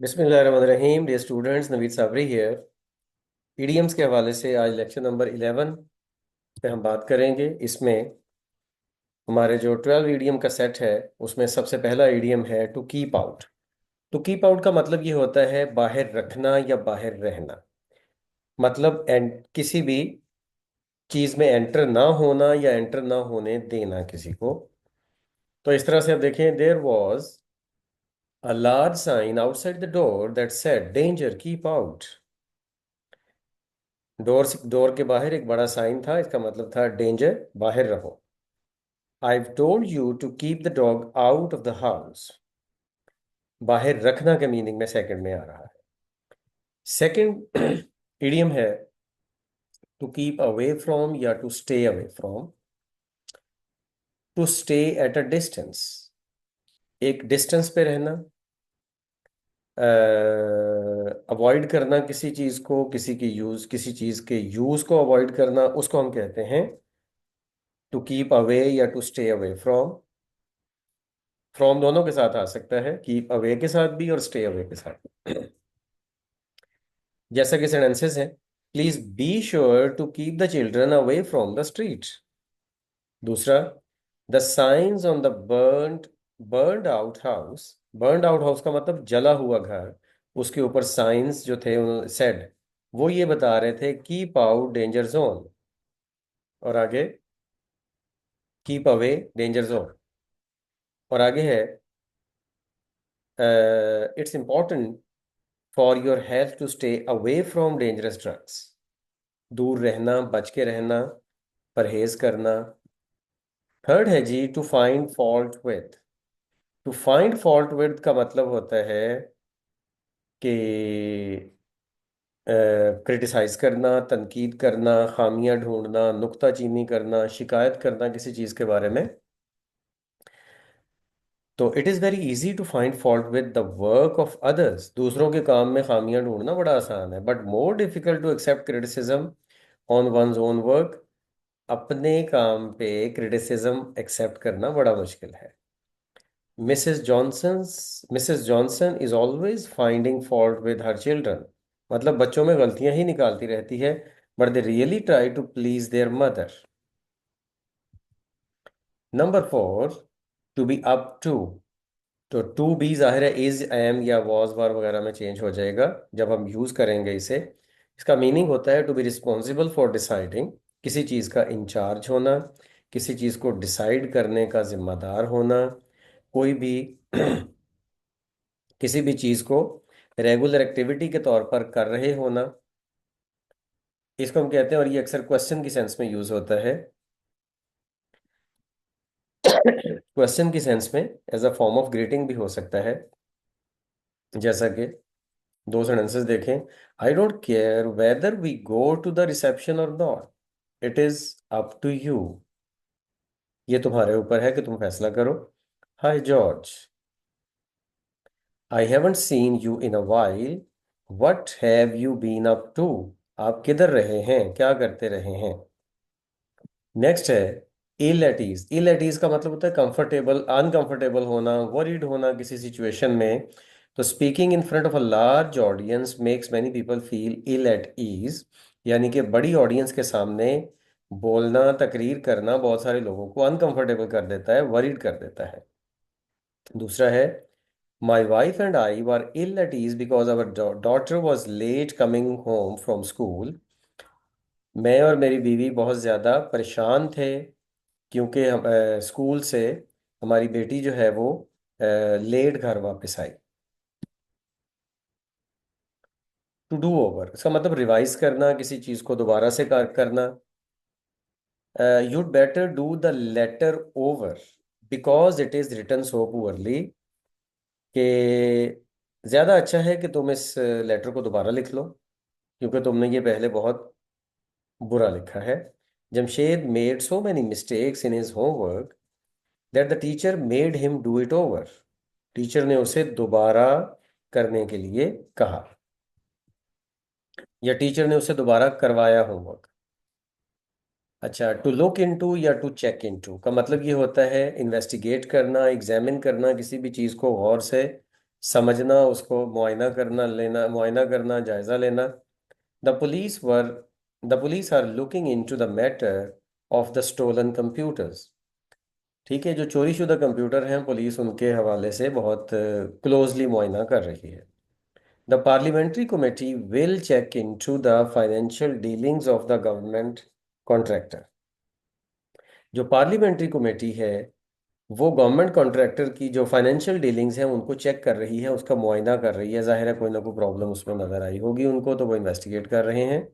बिस्मिल्लाहिर्रहमानिर्रहीम। Dear students, Naveed Sabri here. Idioms के हवाले से आज लेक्चर नंबर 11 पे हम बात करेंगे। इसमें हमारे जो 12 ईडीएम का सेट है उसमें सबसे पहला ईडीएम है to keep out. To keep out का मतलब ये होता है बाहर रखना या बाहर रहना। मतलब किसी भी चीज़ में एंटर ना होना या एंटर ना होने देना किसी को। तो इस तरह से आप देखें, there was a large sign outside the door that said danger keep out. Door के बाहर एक बड़ा साइन था, इसका मतलब था डेंजर, बाहर रहो। I've told you to keep the dog out of the house। बाहर रखना के मीनिंग में सेकंड में आ रहा है। सेकंड इडियम है टू कीप अवे फ्रॉम या to stay away from. To stay at a distance, एक डिस्टेंस पे रहना। अवॉइड करना किसी चीज को, किसी चीज के यूज को अवॉइड करना, उसको हम कहते हैं टू कीप अवे या to stay away from. From दोनों के साथ आ सकता है, कीप अवे के साथ भी और स्टे अवे के साथ भी। जैसा कि सेंटेंसेस हैं, please be sure to keep the children away from the street. दूसरा, the science on the burned out house. Burned out house का मतलब जला हुआ घर। उसके ऊपर साइंस जो थे सेड, वो ये बता रहे थे कीप आउट डेंजर जोन। और आगे कीप अवे डेंजर जोन। और आगे है it's important for your health to stay away from dangerous drugs. दूर रहना, बच के रहना, परहेज करना। थर्ड है जी to find fault with. To find fault with का मतलब होता है कि क्रिटिसाइज करना, तनकीद करना, खामियां ढूंढना, नुक्ताचीनी करना, शिकायत करना किसी चीज के बारे में। तो it is very easy to find fault with the work of others. दूसरों के काम में खामियां ढूंढना बड़ा आसान है, but more difficult to accept criticism on one's own work. अपने काम पे क्रिटिसिज्म एक्सेप्ट करना बड़ा मुश्किल है। Mrs Johnson is always finding fault with her children. मतलब बच्चों में गलतियां ही निकालती रहती है, but they really try to please their mother. Number 4, to be up to. तो टू बी जाहिर है इज, एम या वॉज वर वगैरह में चेंज हो जाएगा जब हम यूज करेंगे इसे। इसका मीनिंग होता है to be responsible for deciding, किसी चीज का इंचार्ज होना, किसी चीज को डिसाइड करने का जिम्मेदार होना। कोई भी किसी भी चीज को रेगुलर एक्टिविटी के तौर पर कर रहे होना, इसको हम कहते हैं। और ये अक्सर क्वेश्चन की सेंस में यूज होता है। क्वेश्चन की सेंस में as a form of greeting भी हो सकता है। जैसा कि दो सेंटेंसेस देखें, I don't care whether we go to the reception और not, it is up to you. ये तुम्हारे ऊपर है कि तुम फैसला करो। Hi George, I haven't seen you in a while, what have you been up to. आप किधर रहे हैं, क्या करते रहे हैं। नेक्स्ट है ill at ease. Ill at ease का मतलब होता है कंफर्टेबल, अनकंफर्टेबल होना, वरीड होना किसी सिचुएशन में। तो speaking in front of a large audience makes many people feel ill at ease. यानी कि बड़ी ऑडियंस के सामने बोलना, तकरीर करना बहुत सारे लोगों को अनकंफर्टेबल कर देता है, वरीड कर देता है। दूसरा है my wife and I were ill at ease because our daughter was late coming home from school. मैं और मेरी बीवी बहुत ज़्यादा परेशान थे क्योंकि हम स्कूल से हमारी बेटी जो है वो लेट घर वापस आई। टू डू ओवर, इसका मतलब रिवाइज करना, किसी चीज को दोबारा से करना। You'd better do the letter over because it is written so poorly. कि ज्यादा अच्छा है कि तुम इस लेटर को दोबारा लिख लो क्योंकि तुमने ये पहले बहुत बुरा लिखा है। Jamshed made so many mistakes in his homework that the teacher made him do it over. Teacher ने उसे दोबारा करने के लिए कहा, या टीचर ने उसे दोबारा करवाया होमवर्क। अच्छा, टू लुक इनटू या टू चेक इनटू का मतलब ये होता है इन्वेस्टिगेट करना, एग्जामिन करना किसी भी चीज़ को गौर से समझना, उसको मुआयना करना, लेना, मुआयना करना, जायजा लेना। The police were the police are looking into the matter of the stolen computers. ठीक है, जो चोरीशुदा कंप्यूटर हैं, पुलिस उनके हवाले से बहुत क्लोजली मुआयना कर रही है। The parliamentary committee will check into the financial dealings of the government contractor. जो पार्लियामेंट्री कमेटी है वो गवर्नमेंट कॉन्ट्रैक्टर की जो फाइनेंशियल डीलिंग्स हैं उनको चेक कर रही है, उसका मुआयना कर रही है। जाहिर है कोई ना कोई प्रॉब्लम उसमें नजर आई होगी उनको, तो वो इन्वेस्टिगेट कर रहे हैं।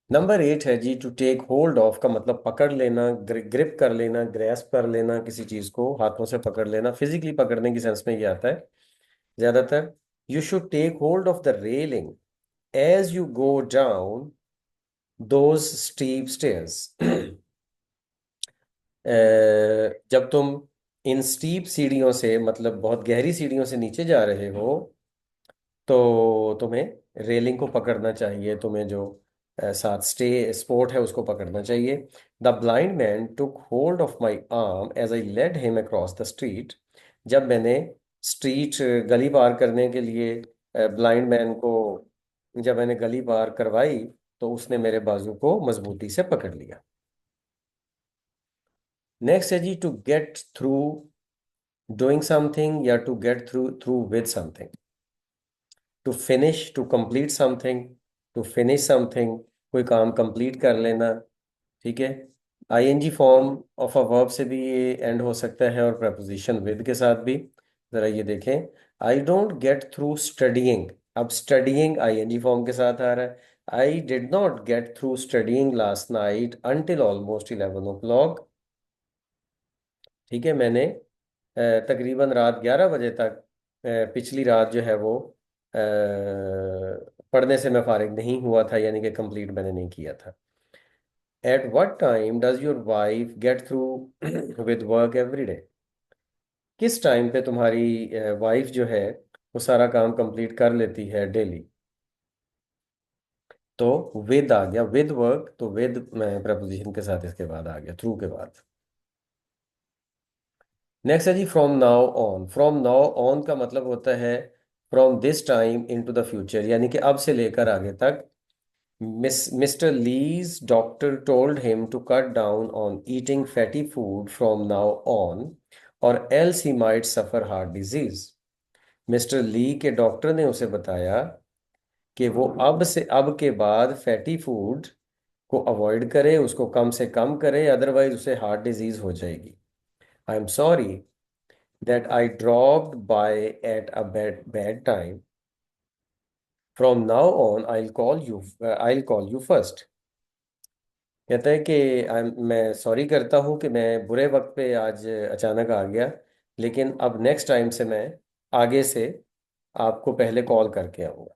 नंबर 8 है जी, टू टेक होल्ड ऑफ का मतलब पकड़ लेना, ग्रिप कर लेना, ग्रैस्प कर लेना, किसी चीज को हाथों से पकड़ लेना, फिजिकली पकड़ने की सेंस में ये आता है ज्यादातर। You should take hold of the railing as you go down those steep stairs. जब तुम इन स्टीप सीढ़ियों से, मतलब बहुत गहरी सीढ़ियों से नीचे जा रहे हो, तो तुम्हें रेलिंग को पकड़ना चाहिए, तुम्हें जो साथ स्टे स्पोर्ट है उसको पकड़ना चाहिए। The blind man took hold of my arm as I led him across the street. जब मैंने स्ट्रीट, गली पार करने के लिए ब्लाइंड मैन को, जब मैंने गली पार करवाई, तो उसने मेरे बाजू को मजबूती से पकड़ लिया। नेक्स्ट है जी, to get through doing something या to get through through with something. To finish, to complete something, to finish something, कोई काम कंप्लीट कर लेना। ठीक है, ING form of a verb से भी ये एंड हो सकता है और प्रपोजिशन विद के साथ भी। जरा ये देखें, I don't get through studying. अब स्टडीइंग आईएनजी फॉर्म के साथ आ रहा है। I did not get through studying last night until almost 11 o'clock। ठीक है, मैंने तकरीबन रात 11 बजे तक, पिछली रात जो है वो पढ़ने से मैं फारिग नहीं हुआ था, यानी कि कंप्लीट मैंने नहीं किया था। At what time does your wife get through with work every day. किस टाइम पे तुम्हारी वाइफ जो है वो सारा काम कंप्लीट कर लेती है डेली। तो विद आ गया, विद वर्क, तो विद मैं प्रपोजिशन के साथ इसके बाद आ गया, थ्रू के बाद। नेक्स्ट है जी, from now on. From now on का मतलब होता है from this time into the future, यानी कि अब से लेकर आगे तक। Mister Lee's doctor told him to cut down on eating fatty food from now on, और else he might suffer heart disease. Mister Lee के डॉक्टर ने उसे बताया कि वो अब से, अब के बाद फैटी फूड को अवॉइड करे, उसको कम से कम करे, अदरवाइज उसे हार्ट डिजीज हो जाएगी। I am sorry that I dropped by at a bad time. From now on, I'll call you first. कहता है कि मैं सॉरी करता हूँ कि मैं बुरे वक्त पे आज अचानक आ गया, लेकिन अब नेक्स्ट टाइम से मैं आगे से आपको पहले कॉल करके आऊँगा।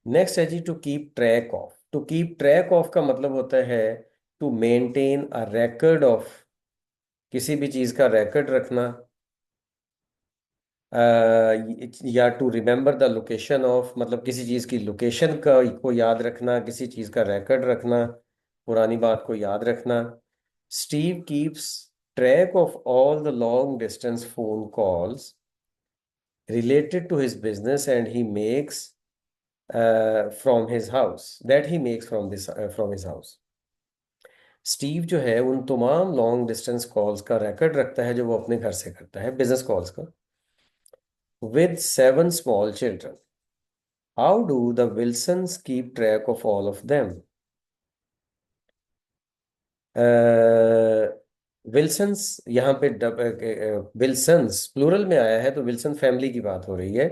नेक्स्ट है जी, to keep track of. To keep track of का मतलब होता है to maintain a record of, किसी भी चीज़ का record रखना, या to remember the location of, मतलब किसी चीज़ की लोकेशन का को याद रखना, किसी चीज़ का रिकॉर्ड रखना, पुरानी बात को याद रखना। Steve keeps track of all the long distance phone calls related to his business and he makes from his house that he makes from his house। Steve जो है उन तमाम लॉन्ग डिस्टेंस कॉल्स का रिकॉर्ड रखता है जो वो अपने घर से करता है, बिजनेस कॉल्स का। With 7 small children, how do the Wilsons keep track of all of them? Wilson's यहाँ पे विल्सन्स प्लूरल में आया है, तो विल्सन फैमिली की बात हो रही है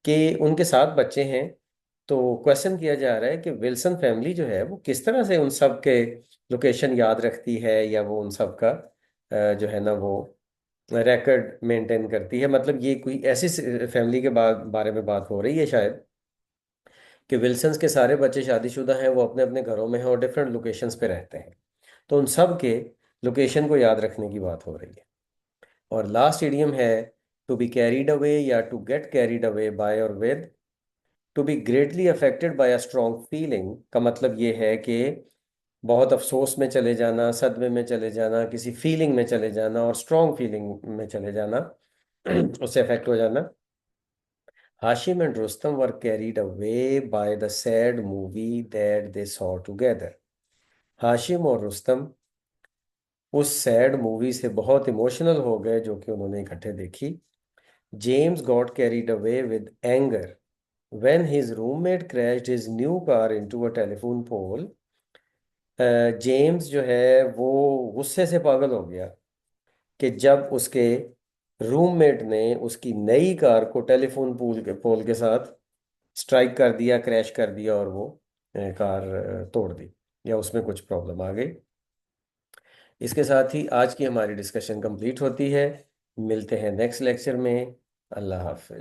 कि उनके 7 बच्चे हैं। तो क्वेश्चन किया जा रहा है कि विल्सन फैमिली जो है वो किस तरह से उन सब के लोकेशन याद रखती है, या वो उन सब का जो है ना वो रिकॉर्ड मेंटेन करती है। मतलब ये कोई ऐसी फैमिली के बारे में बात हो रही है शायद, कि विल्सन्स के सारे बच्चे शादीशुदा हैं, वो अपने अपने घरों में हैं और डिफरेंट लोकेशंस पे रहते हैं, तो उन सब के लोकेशन को याद रखने की बात हो रही है। और लास्ट इडियम है टू बी कैरीड अवे या to get carried away by और with. To be greatly affected by a strong feeling का मतलब ये है कि बहुत अफसोस में चले जाना, सदमे में चले जाना, किसी फीलिंग में चले जाना और स्ट्रॉन्ग फीलिंग में चले जाना। उससे अफेक्ट हो जाना। Hashim and Rustam were carried away by the sad movie that they saw together. Hashim और रुस्तम उस सैड मूवी से बहुत इमोशनल हो गए जो कि उन्होंने इकट्ठे देखी। James got carried away with anger when his roommate crashed his new car into a telephone pole। James जो है वो गुस्से से पागल हो गया कि जब उसके रूममेट ने उसकी नई कार को टेलीफोन पोल के साथ स्ट्राइक कर दिया, क्रैश कर दिया, और वो कार तोड़ दी, या उसमें कुछ प्रॉब्लम आ गई। इसके साथ ही आज की हमारी डिस्कशन कंप्लीट होती है। मिलते हैं नेक्स्ट लेक्चर में। अल्लाह हाफिज।